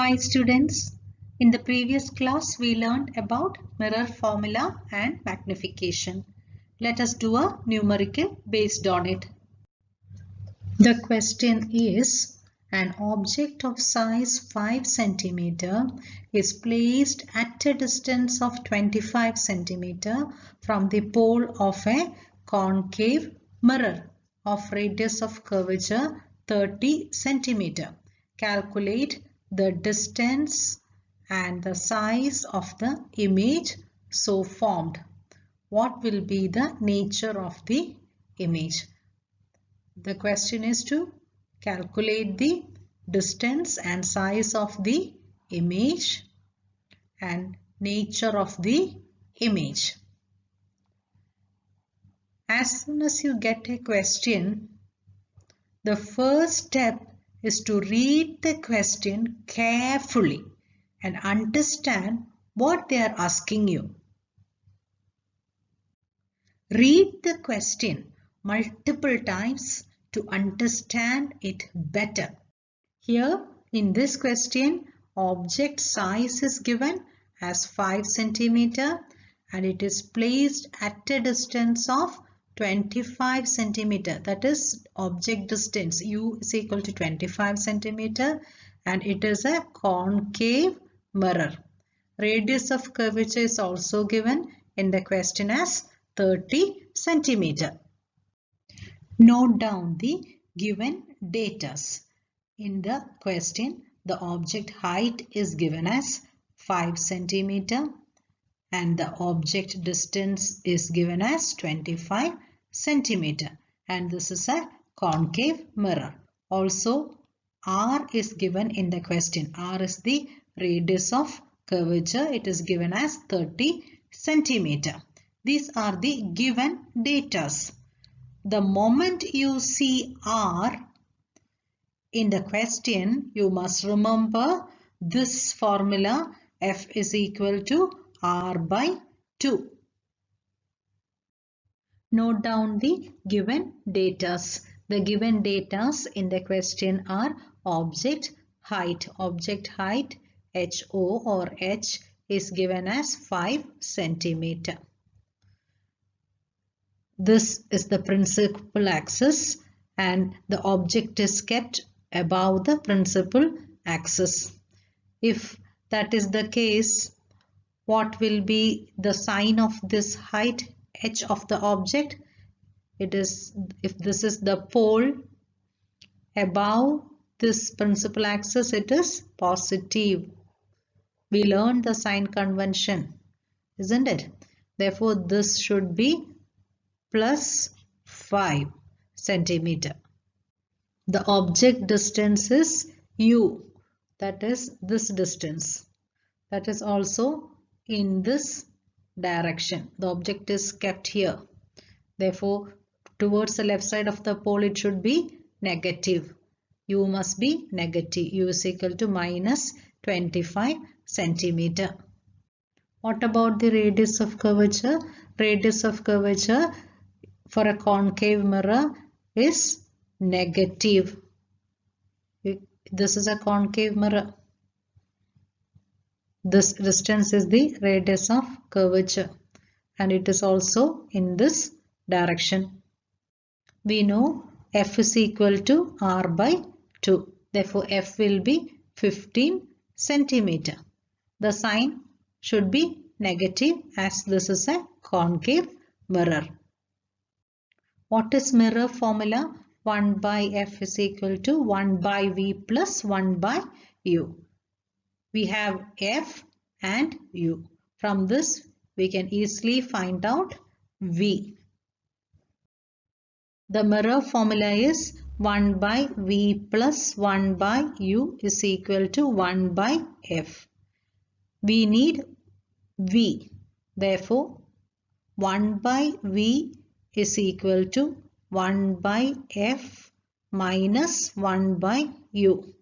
Hi students, in the previous class we learned about mirror formula and magnification. Let us do a numerical based on it. The question is, an object of size 5 cm is placed at a distance of 25 cm from the pole of a concave mirror of radius of curvature 30 cm. Calculate the distance and the size of the image so formed. What will be the nature of the image? The question is to calculate the distance and size of the image and nature of the image. As soon as you get a question, the first step is to read the question carefully and understand what they are asking you. Read the question multiple times to understand it better. Here in this question, object size is given as 5 cm and it is placed at a distance of 25 cm. That is object distance. U is equal to 25 cm and it is a concave mirror. Radius of curvature is also given in the question as 30 cm. Note down the given datas. In the question, the object height is given as 5 cm and the object distance is given as 25 cm and this is a concave mirror. Also, R is given in the question. R is the radius of curvature. It is given as 30 cm. These are the given datas. The moment you see R in the question, you must remember this formula F is equal to R by 2. Note down the given datas. The given datas in the question are object height. Object height HO or H is given as 5 cm. This is the principal axis and the object is kept above the principal axis. If that is the case, what will be the sign of this height h of the object? It is, if this is the pole above this principal axis, it is positive. We learned the sign convention, isn't it? Therefore, this should be plus 5 cm. The object distance is U, that is this distance. That is also in this direction. The object is kept here. Therefore, towards the left side of the pole it should be negative. U must be negative. U is equal to minus 25 cm. What about the radius of curvature? Radius of curvature for a concave mirror is negative. This is a concave mirror. This distance is the radius of curvature and it is also in this direction. We know F is equal to R by 2. Therefore, F will be 15 cm. The sign should be negative as this is a concave mirror. What is mirror formula? 1 by F is equal to 1 by V plus 1 by U. We have F and U. From this, we can easily find out V. The mirror formula is 1 by V plus 1 by U is equal to 1 by F. We need V. Therefore, 1 by V is equal to 1 by F minus 1 by U.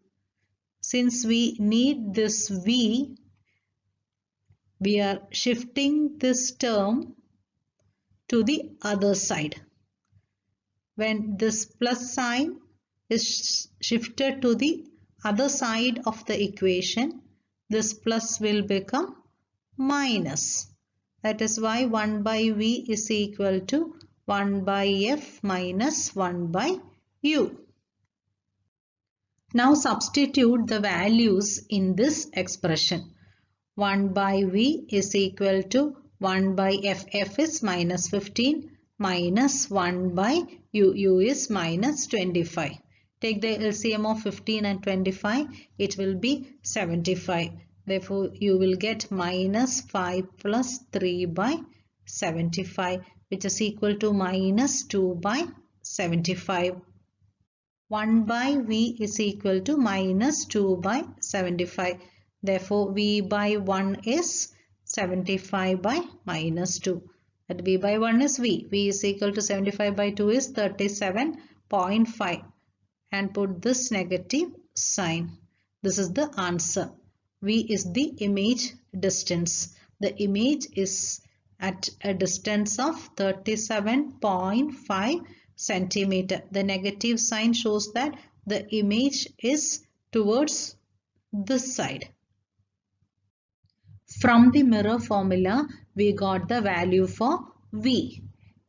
Since we need this V, we are shifting this term to the other side. When this plus sign is shifted to the other side of the equation, this plus will become minus. That is why 1 by V is equal to 1 by F minus 1 by U. Now substitute the values in this expression. 1 by V is equal to 1 by F. F is minus 15 minus 1 by U. U is minus 25. Take the LCM of 15 and 25. It will be 75. Therefore, you will get minus 5 plus 3 by 75, which is equal to minus 2 by 75. 1 by V is equal to minus 2 by 75. Therefore, V by 1 is 75 by minus 2. That V by 1 is V. V is equal to 75 by 2 is 37.5. And put this negative sign. This is the answer. V is the image distance. The image is at a distance of 37.5 centimeter. The negative sign shows that the image is towards this side. From the mirror formula, we got the value for V.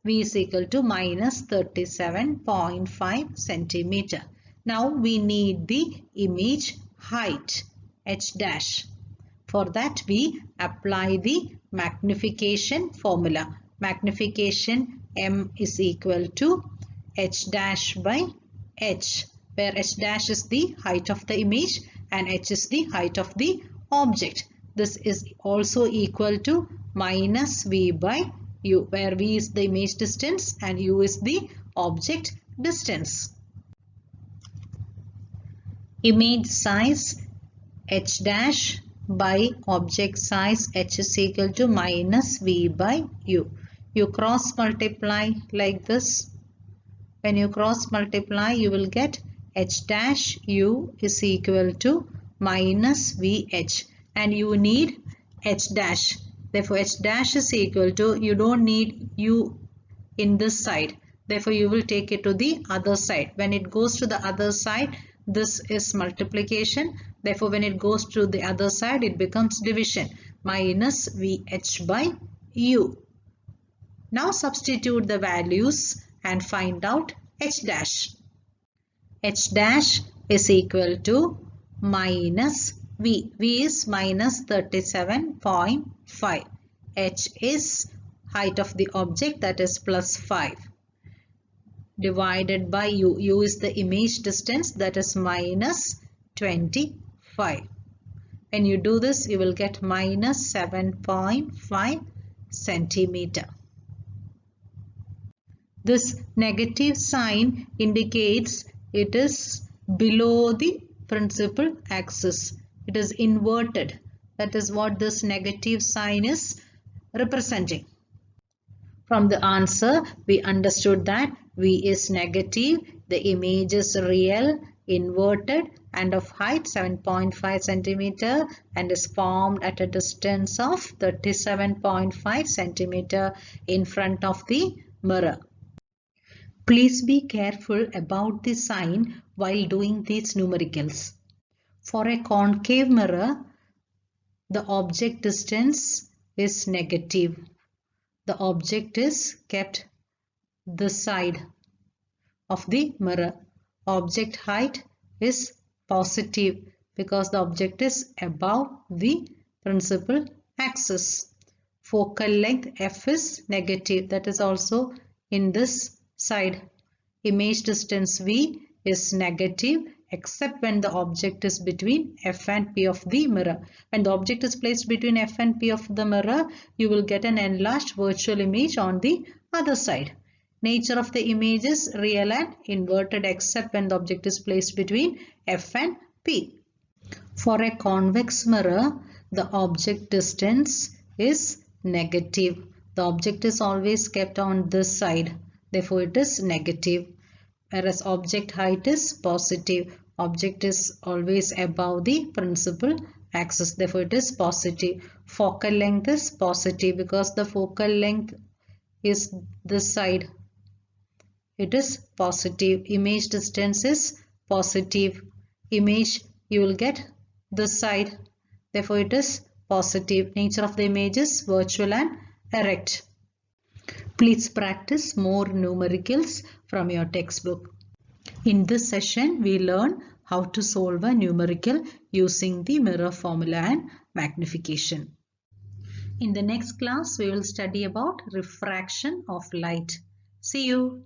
V is equal to minus 37.5 centimeter. Now we need the image height, H dash. For that we apply the magnification formula. Magnification M is equal to H dash by H, where H dash is the height of the image and H is the height of the object. This is also equal to minus V by U, where V is the image distance and U is the object distance. Image size H dash by object size H is equal to minus V by U. You cross multiply like this. When you cross multiply, you will get H dash U is equal to minus VH. And you need H dash. Therefore, H dash is equal to, you don't need U in this side. Therefore, you will take it to the other side. When it goes to the other side, this is multiplication. Therefore, when it goes to the other side, it becomes division. Minus VH by U. Now substitute the values and find out H dash. H dash is equal to minus V. V is minus 37.5. H is height of the object, that is plus 5. Divided by U. U is the image distance, that is minus 25. When you do this, you will get minus 7.5 centimeter. This negative sign indicates it is below the principal axis. It is inverted. That is what this negative sign is representing. From the answer, we understood that V is negative, the image is real, inverted and of height 7.5 centimeter and is formed at a distance of 37.5 centimeter in front of the mirror. Please be careful about the sign while doing these numericals. For a concave mirror, the object distance is negative. The object is kept this side of the mirror. Object height is positive because the object is above the principal axis. Focal length F is negative. That is also in this side. Image distance V is negative except when the object is between F and P of the mirror. When the object is placed between F and P of the mirror, you will get an enlarged virtual image on the other side. Nature of the image is real and inverted except when the object is placed between F and P. For a convex mirror, the object distance is negative. The object is always kept on this side. Therefore, it is negative. Whereas object height is positive. Object is always above the principal axis. Therefore, it is positive. Focal length is positive because the focal length is this side. It is positive. Image distance is positive. Image you will get this side. Therefore, it is positive. Nature of the image is virtual and erect. Please practice more numericals from your textbook. In this session, we learn how to solve a numerical using the mirror formula and magnification. In the next class, we will study about refraction of light. See you.